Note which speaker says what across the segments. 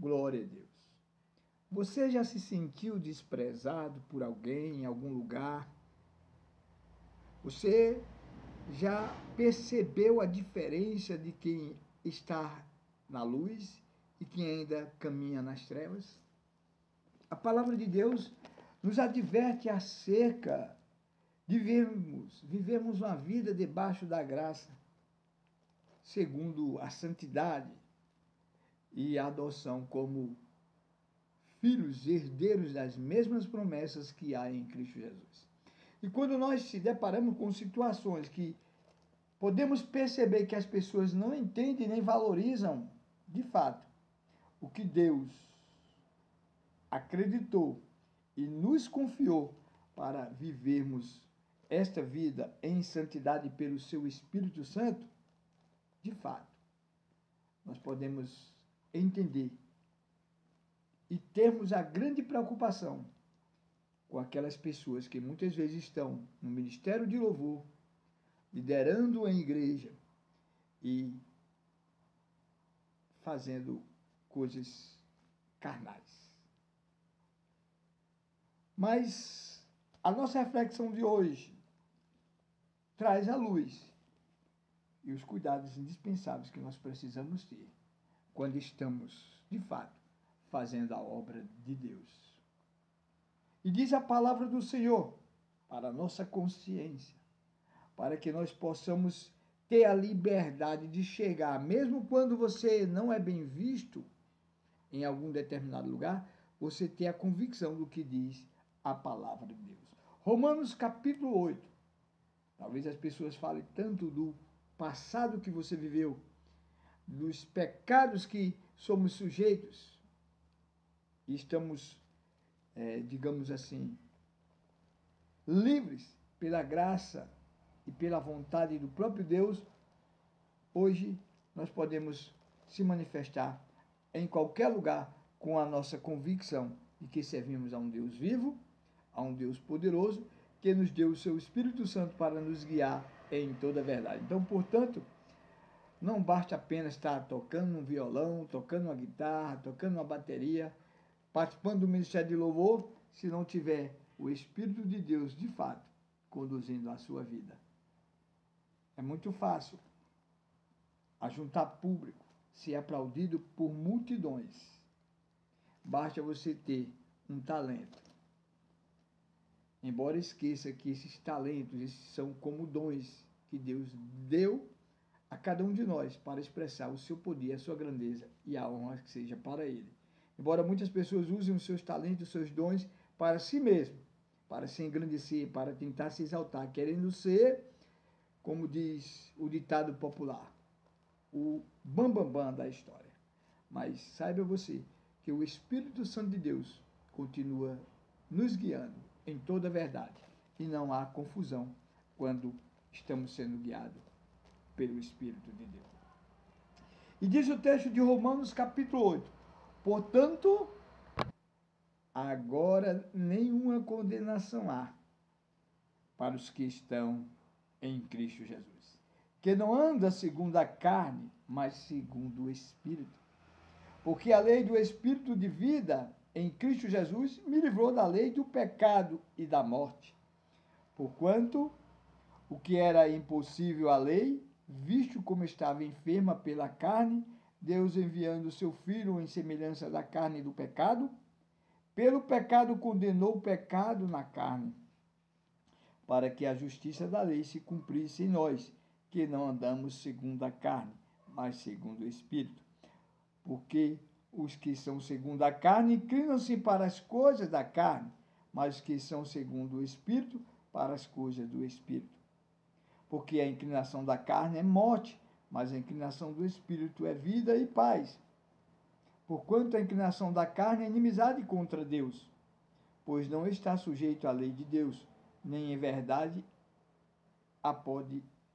Speaker 1: Glória a Deus. Você já se sentiu desprezado por alguém em algum lugar? Você já percebeu a diferença de quem está na luz e quem ainda caminha nas trevas? A palavra de Deus nos adverte acerca de vivermos uma vida debaixo da graça, segundo a santidade e a adoção como filhos herdeiros das mesmas promessas que há em Cristo Jesus. E quando nós se deparamos com situações que podemos perceber que as pessoas não entendem nem valorizam, de fato, o que Deus acreditou e nos confiou para vivermos esta vida em santidade pelo seu Espírito Santo, de fato, nós podemos entender e termos a grande preocupação com aquelas pessoas que muitas vezes estão no ministério de louvor, liderando a igreja e fazendo coisas carnais. Mas a nossa reflexão de hoje traz à luz e os cuidados indispensáveis que nós precisamos ter quando estamos, de fato, fazendo a obra de Deus. E diz a palavra do Senhor para a nossa consciência, para que nós possamos ter a liberdade de chegar, mesmo quando você não é bem visto em algum determinado lugar, você ter a convicção do que diz a palavra de Deus. Romanos capítulo 8. Talvez as pessoas falem tanto do passado que você viveu, dos pecados que somos sujeitos, e estamos, digamos assim, livres pela graça e pela vontade do próprio Deus. Hoje nós podemos se manifestar em qualquer lugar com a nossa convicção de que servimos a um Deus vivo, a um Deus poderoso, que nos deu o seu Espírito Santo para nos guiar em toda a verdade. Então, portanto, não basta apenas estar tocando um violão, tocando uma guitarra, tocando uma bateria, participando do ministério de louvor, se não tiver o Espírito de Deus, de fato, conduzindo a sua vida. É muito fácil ajuntar público, ser aplaudido por multidões. Basta você ter um talento. Embora esqueça que esses talentos, esses são como dons que Deus deu a cada um de nós para expressar o seu poder, a sua grandeza e a honra que seja para Ele. Embora muitas pessoas usem os seus talentos, os seus dons para si mesmo, para se engrandecer, para tentar se exaltar, querendo ser, como diz o ditado popular, o bambambam da história. Mas saiba você que o Espírito Santo de Deus continua nos guiando em toda a verdade e não há confusão quando estamos sendo guiados pelo Espírito de Deus. E diz o texto de Romanos capítulo 8, portanto, agora nenhuma condenação há para os que estão em Cristo Jesus, que não anda segundo a carne, mas segundo o Espírito. Porque a lei do Espírito de vida em Cristo Jesus me livrou da lei do pecado e da morte. Porquanto o que era impossível à lei, visto como estava enferma pela carne, Deus enviando o seu Filho em semelhança da carne do pecado, pelo pecado condenou o pecado na carne, para que a justiça da lei se cumprisse em nós, que não andamos segundo a carne, mas segundo o Espírito. Porque os que são segundo a carne inclinam-se para as coisas da carne, mas os que são segundo o Espírito, para as coisas do Espírito. Porque a inclinação da carne é morte, mas a inclinação do Espírito é vida e paz. Porquanto a inclinação da carne é inimizade contra Deus, pois não está sujeito à lei de Deus, nem em verdade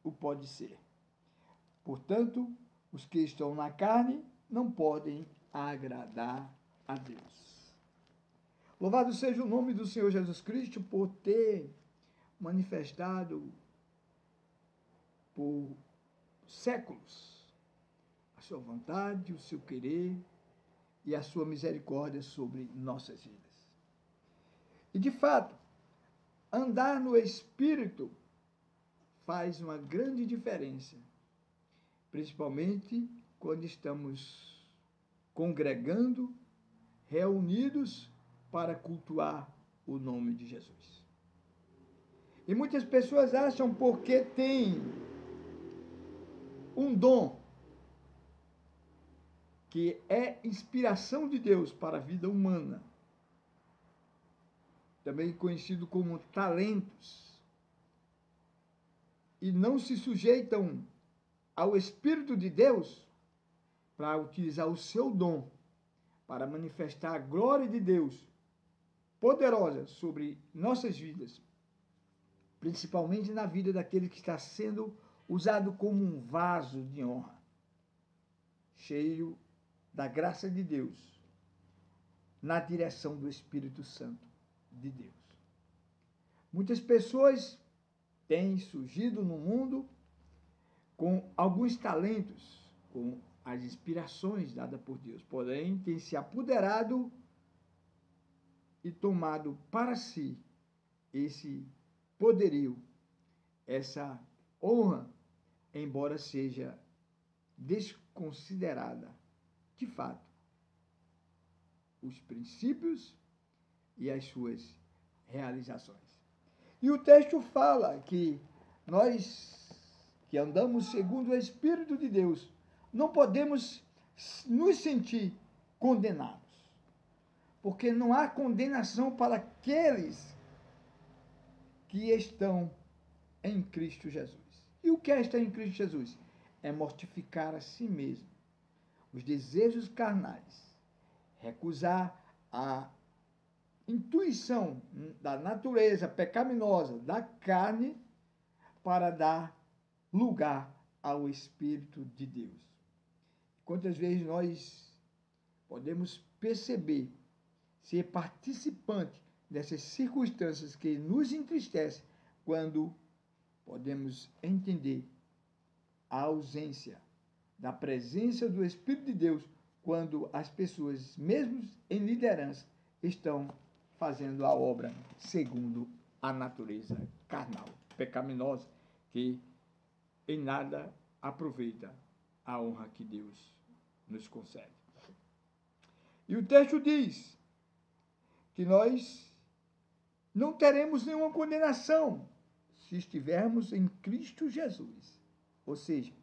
Speaker 1: o pode ser. Portanto, os que estão na carne não podem agradar a Deus. Louvado seja o nome do Senhor Jesus Cristo por ter manifestado por séculos a sua vontade, o seu querer e a sua misericórdia sobre nossas vidas. E, de fato, andar no Espírito faz uma grande diferença, principalmente quando estamos congregando, reunidos para cultuar o nome de Jesus. E muitas pessoas acham porque tem um dom que é inspiração de Deus para a vida humana, também conhecido como talentos, e não se sujeitam ao Espírito de Deus para utilizar o seu dom para manifestar a glória de Deus poderosa sobre nossas vidas, principalmente na vida daquele que está sendo usado como um vaso de honra, cheio da graça de Deus, na direção do Espírito Santo de Deus. Muitas pessoas têm surgido no mundo com alguns talentos, com as inspirações dadas por Deus, porém têm se apoderado e tomado para si esse poderio, essa honra, embora seja desconsiderada, de fato, os princípios e as suas realizações. E o texto fala que nós, que andamos segundo o Espírito de Deus, não podemos nos sentir condenados, porque não há condenação para aqueles que estão em Cristo Jesus. E o que é estar em Cristo Jesus? É mortificar a si mesmo, os desejos carnais, recusar a intuição da natureza pecaminosa da carne para dar lugar ao Espírito de Deus. Quantas vezes nós podemos perceber, ser participante dessas circunstâncias que nos entristecem, quando podemos entender a ausência da presença do Espírito de Deus, quando as pessoas, mesmo em liderança, estão fazendo a obra segundo a natureza carnal, pecaminosa, que em nada aproveita a honra que Deus nos concede. E o texto diz que nós não teremos nenhuma condenação se estivermos em Cristo Jesus. Ou seja,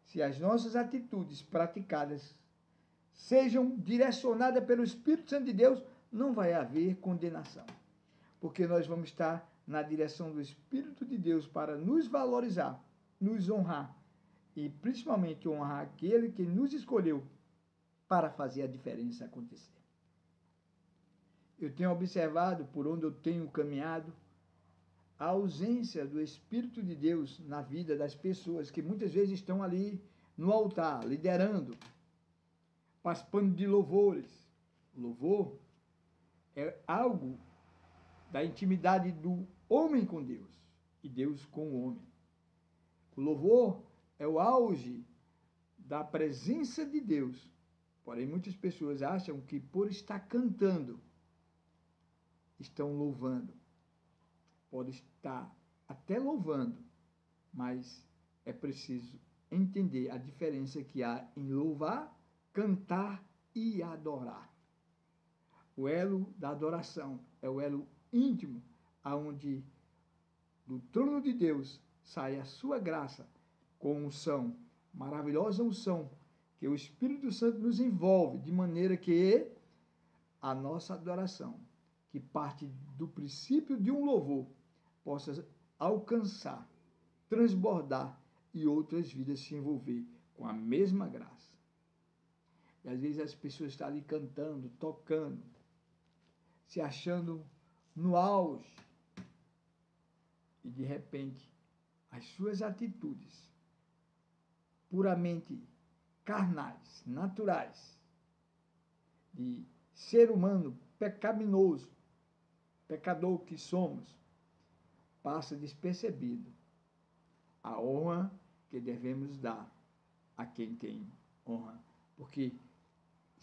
Speaker 1: se as nossas atitudes praticadas sejam direcionadas pelo Espírito Santo de Deus, não vai haver condenação, porque nós vamos estar na direção do Espírito de Deus para nos valorizar, nos honrar e principalmente honrar aquele que nos escolheu para fazer a diferença acontecer. Eu tenho observado, por onde eu tenho caminhado, a ausência do Espírito de Deus na vida das pessoas que muitas vezes estão ali no altar, liderando, participando de louvores. Louvor é algo da intimidade do homem com Deus e Deus com o homem. O louvor é o auge da presença de Deus. Porém, muitas pessoas acham que por estar cantando, estão louvando. Pode estar até louvando, mas é preciso entender a diferença que há em louvar, cantar e adorar. O elo da adoração é o elo íntimo, aonde do trono de Deus sai a sua graça com unção, maravilhosa unção, que o Espírito Santo nos envolve, de maneira que a nossa adoração, que parte do princípio de um louvor, possa alcançar, transbordar e outras vidas se envolver com a mesma graça. E às vezes as pessoas estão ali cantando, tocando, se achando no auge, e de repente as suas atitudes puramente carnais, naturais, de ser humano pecaminoso, pecador que somos, passa despercebido a honra que devemos dar a quem tem honra. Porque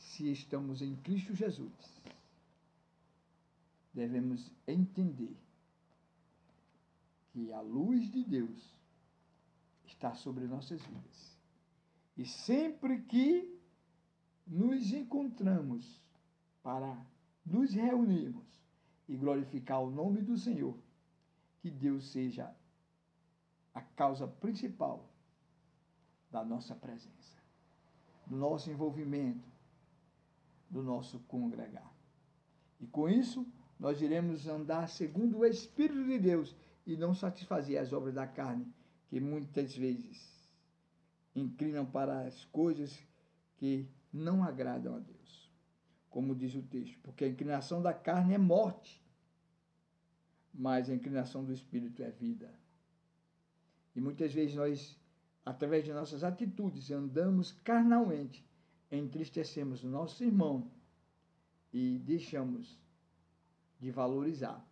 Speaker 1: se estamos em Cristo Jesus, devemos entender que a luz de Deus está sobre nossas vidas. E sempre que nos encontramos para nos reunirmos e glorificar o nome do Senhor, que Deus seja a causa principal da nossa presença, do nosso envolvimento, do nosso congregar. E com isso, nós iremos andar segundo o Espírito de Deus e não satisfazer as obras da carne, que muitas vezes inclinam para as coisas que não agradam a Deus. Como diz o texto, porque a inclinação da carne é morte, mas a inclinação do Espírito é vida. E muitas vezes nós, através de nossas atitudes, andamos carnalmente, entristecemos o nosso irmão e deixamos de valorizar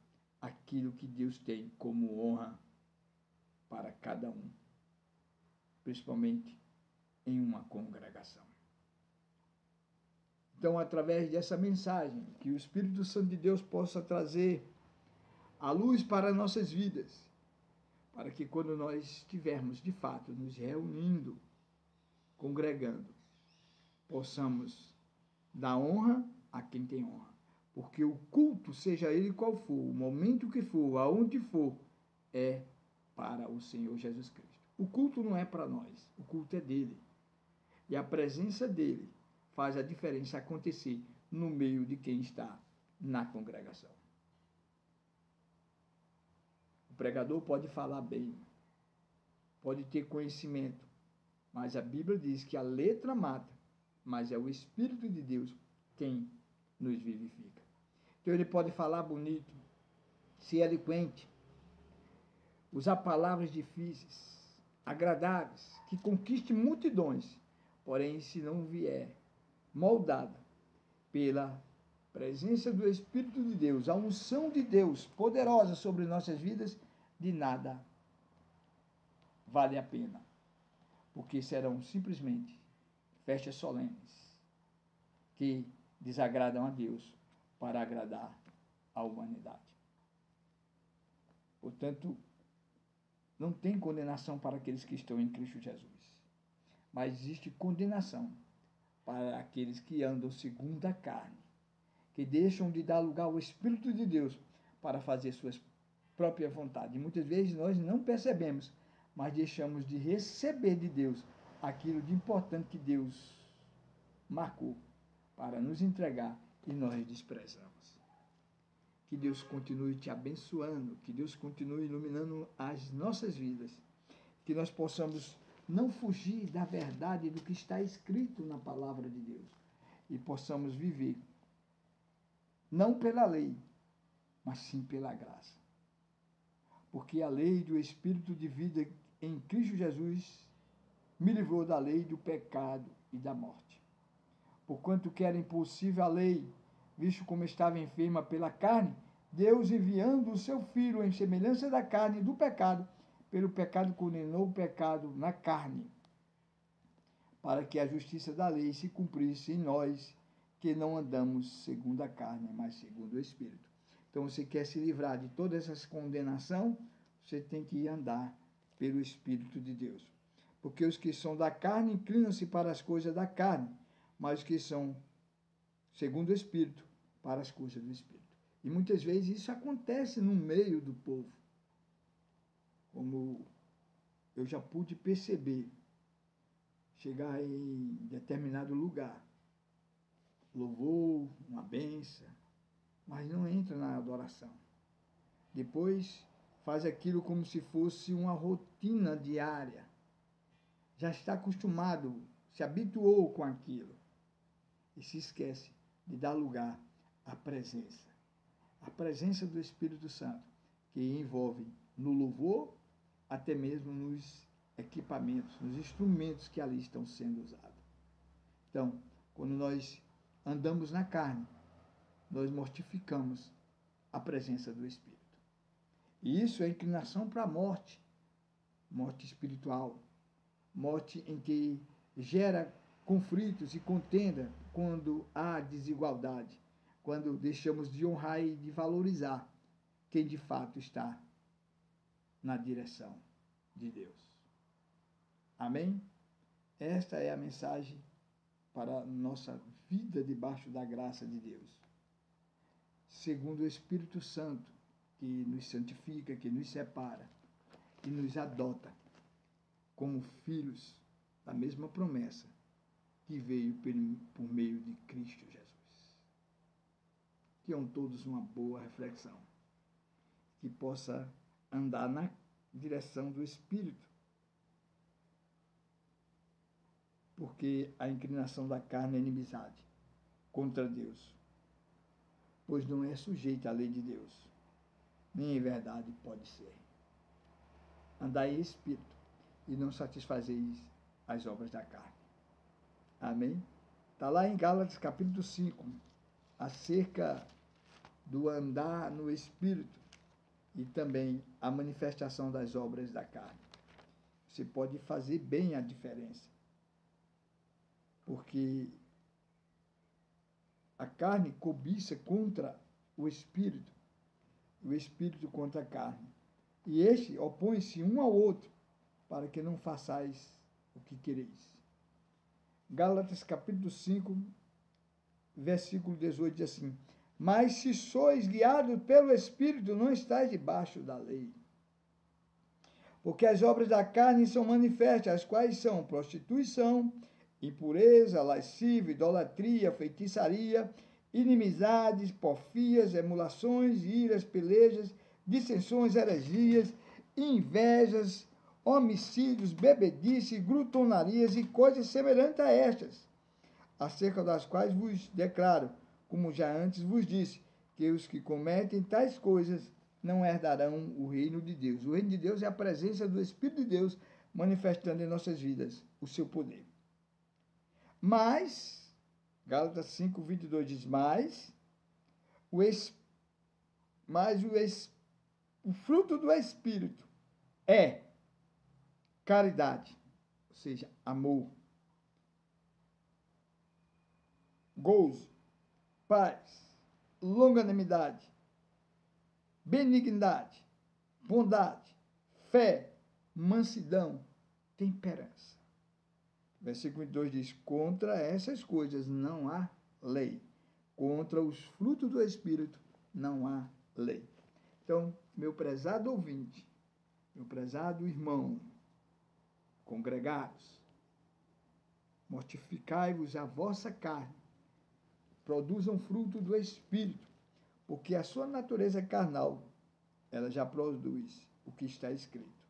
Speaker 1: aquilo que Deus tem como honra para cada um, principalmente em uma congregação. Então, através dessa mensagem, que o Espírito Santo de Deus possa trazer a luz para nossas vidas, para que quando nós estivermos, de fato, nos reunindo, congregando, possamos dar honra a quem tem honra. Porque o culto, seja ele qual for, o momento que for, aonde for, é para o Senhor Jesus Cristo. O culto não é para nós, o culto é dele. E a presença dele faz a diferença acontecer no meio de quem está na congregação. O pregador pode falar bem, pode ter conhecimento, mas a Bíblia diz que a letra mata, mas é o Espírito de Deus quem nos vivifica. Então ele pode falar bonito, ser eloquente, usar palavras difíceis, agradáveis, que conquiste multidões, porém, se não vier moldada pela presença do Espírito de Deus, a unção de Deus poderosa sobre nossas vidas, de nada vale a pena, porque serão simplesmente festas solenes que desagradam a Deus para agradar a humanidade. Portanto, não tem condenação para aqueles que estão em Cristo Jesus, mas existe condenação para aqueles que andam segundo a carne, que deixam de dar lugar ao Espírito de Deus para fazer suas próprias vontades. E muitas vezes nós não percebemos, mas deixamos de receber de Deus aquilo de importante que Deus marcou para nos entregar e nós desprezamos. Que Deus continue te abençoando, que Deus continue iluminando as nossas vidas, que nós possamos não fugir da verdade do que está escrito na palavra de Deus e possamos viver não pela lei, mas sim pela graça. Porque a lei do Espírito de vida em Cristo Jesus me livrou da lei do pecado e da morte. Porquanto que era impossível a lei, visto como estava enferma pela carne, Deus enviando o seu Filho em semelhança da carne e do pecado, pelo pecado condenou o pecado na carne, para que a justiça da lei se cumprisse em nós, que não andamos segundo a carne, mas segundo o Espírito. Então, você quer se livrar de toda essa condenação, você tem que andar pelo Espírito de Deus. Porque os que são da carne inclinam-se para as coisas da carne, mas os que são segundo o Espírito, para as coisas do Espírito. E muitas vezes isso acontece no meio do povo. Como eu já pude perceber, chegar em determinado lugar, louvor, uma bênção, mas não entra na adoração. Depois faz aquilo como se fosse uma rotina diária. Já está acostumado, se habituou com aquilo. E se esquece de dar lugar à presença. A presença do Espírito Santo, que envolve no louvor, até mesmo nos equipamentos, nos instrumentos que ali estão sendo usados. Então, quando nós andamos na carne, nós mortificamos a presença do Espírito. E isso é inclinação para a morte, morte espiritual, morte em que gera conflitos e contenda quando há desigualdade, quando deixamos de honrar e de valorizar quem de fato está na direção de Deus. Amém? Esta é a mensagem para a nossa vida debaixo da graça de Deus. Segundo o Espírito Santo, que nos santifica, que nos separa, que nos adota como filhos da mesma promessa que veio por meio de Cristo Jesus. Tenham todos uma boa reflexão, que possa andar na direção do Espírito, porque a inclinação da carne é inimizade contra Deus, pois não é sujeita à lei de Deus, nem em verdade pode ser. Andai em espírito e não satisfazeis as obras da carne. Amém? Está lá em Gálatas capítulo 5, acerca do andar no espírito e também a manifestação das obras da carne. Você pode fazer bem a diferença, porque a carne cobiça contra o espírito contra a carne. E este opõe-se um ao outro, para que não façais o que quereis. Gálatas capítulo 5, versículo 18 diz assim: mas se sois guiados pelo Espírito, não estáis debaixo da lei. Porque as obras da carne são manifestas, as quais são prostituição, impureza, lascívia, idolatria, feitiçaria, inimizades, porfias, emulações, iras, pelejas, dissensões, heresias, invejas, homicídios, bebedice, glutonarias e coisas semelhantes a estas, acerca das quais vos declaro, como já antes vos disse, que os que cometem tais coisas não herdarão o reino de Deus. O reino de Deus é a presença do Espírito de Deus manifestando em nossas vidas o seu poder. Mas, Gálatas 5, 22 diz, o fruto do Espírito é caridade, ou seja, amor, gozo, paz, longanimidade, benignidade, bondade, fé, mansidão, temperança. Versículo 22 diz, contra essas coisas não há lei. Contra os frutos do Espírito não há lei. Então, meu prezado ouvinte, meu prezado irmão, congregados, mortificai-vos a vossa carne, produzam fruto do Espírito, porque a sua natureza carnal, ela já produz o que está escrito.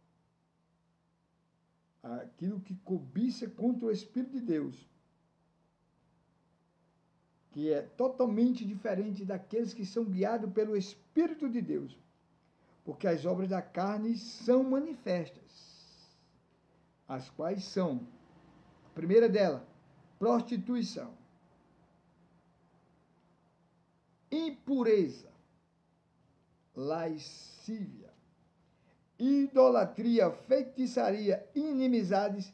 Speaker 1: Aquilo que cobiça contra o Espírito de Deus, que é totalmente diferente daqueles que são guiados pelo Espírito de Deus, porque as obras da carne são manifestas, as quais são, a primeira dela, prostituição, impureza, lascívia, idolatria, feitiçaria, inimizades,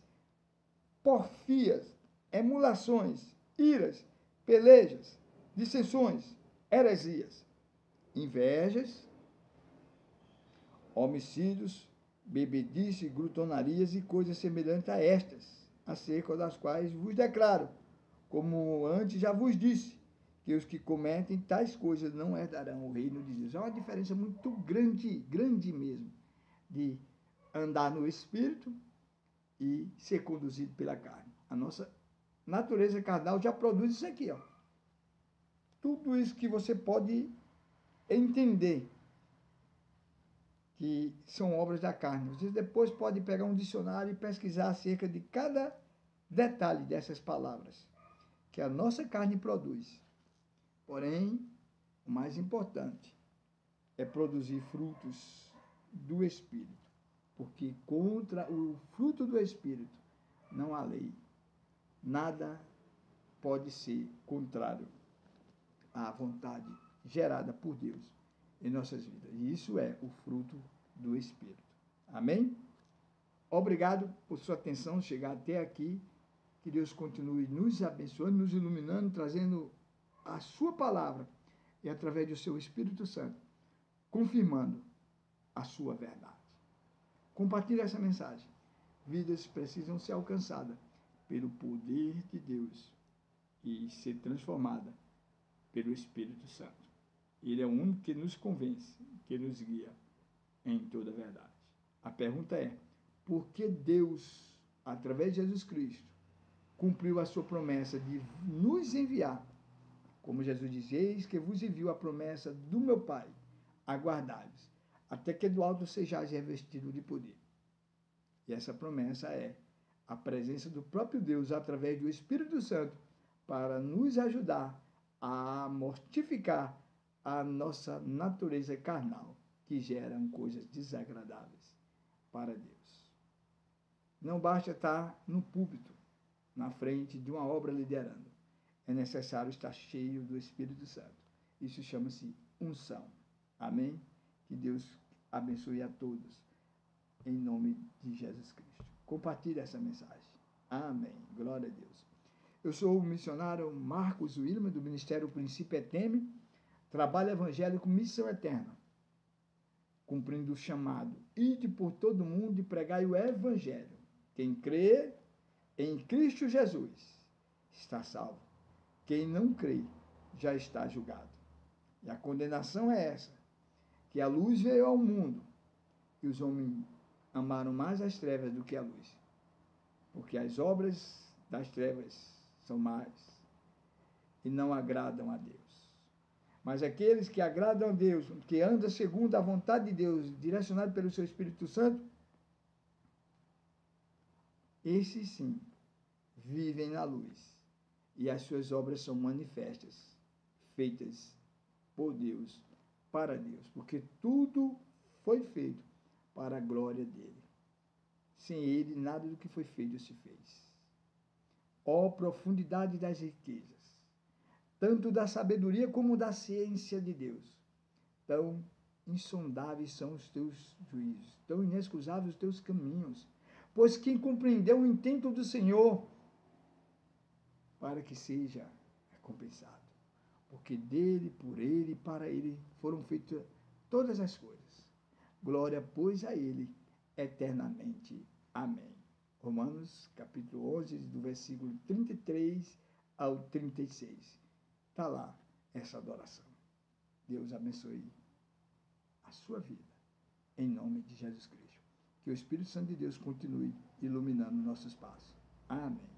Speaker 1: porfias, emulações, iras, pelejas, dissensões, heresias, invejas, homicídios, bebedice, glutonarias e coisas semelhantes a estas, acerca das quais vos declaro, como antes já vos disse, que os que cometem tais coisas não herdarão o reino de Deus. É uma diferença muito grande, grande mesmo, de andar no Espírito e ser conduzido pela carne. A nossa natureza carnal já produz isso aqui, ó. Tudo isso que você pode entender que são obras da carne. Você depois pode pegar um dicionário e pesquisar acerca de cada detalhe dessas palavras que a nossa carne produz. Porém, o mais importante é produzir frutos do Espírito, porque contra o fruto do Espírito não há lei. Nada pode ser contrário à vontade gerada por Deus em nossas vidas. E isso é o fruto do Espírito. Amém? Obrigado por sua atenção, chegar até aqui. Que Deus continue nos abençoando, nos iluminando, trazendo a sua palavra e através do seu Espírito Santo, confirmando a sua verdade. Compartilhe essa mensagem. Vidas precisam ser alcançadas pelo poder de Deus e ser transformada pelo Espírito Santo. Ele é o único que nos convence, que nos guia em toda a verdade. A pergunta é, por que Deus, através de Jesus Cristo, cumpriu a sua promessa de nos enviar? Como Jesus diz, eis que vos envio a promessa do meu Pai, aguardai-vos, até que do alto sejais revestido de poder. E essa promessa é a presença do próprio Deus através do Espírito Santo para nos ajudar a mortificar a nossa natureza carnal, que geram coisas desagradáveis para Deus. Não basta estar no púlpito, na frente de uma obra liderando. É necessário estar cheio do Espírito Santo. Isso chama-se unção. Amém? Que Deus abençoe a todos, em nome de Jesus Cristo. Compartilhe essa mensagem. Amém. Glória a Deus. Eu sou o missionário Marcos William, do Ministério Princípio Eteme, trabalho evangélico Missão Eterna, cumprindo o chamado, ide por todo mundo e pregai o Evangelho. Quem crê em Cristo Jesus está salvo. Quem não crê já está julgado. E a condenação é essa, que a luz veio ao mundo e os homens amaram mais as trevas do que a luz, porque as obras das trevas são más e não agradam a Deus. Mas aqueles que agradam a Deus, que andam segundo a vontade de Deus, direcionado pelo seu Espírito Santo, esses sim vivem na luz e as suas obras são manifestas, feitas por Deus, para Deus, porque tudo foi feito para a glória dele. Sem ele, nada do que foi feito se fez. Ó profundidade das riquezas, tanto da sabedoria como da ciência de Deus. Tão insondáveis são os teus juízos, tão inexcusáveis os teus caminhos. Pois quem compreendeu o intento do Senhor, para que seja recompensado. Porque dele, por ele e para ele foram feitas todas as coisas. Glória, pois, a ele eternamente. Amém. Romanos, capítulo 11, do versículo 33 ao 36. Está lá essa adoração. Deus abençoe a sua vida, em nome de Jesus Cristo. Que o Espírito Santo de Deus continue iluminando nossos passos. Amém.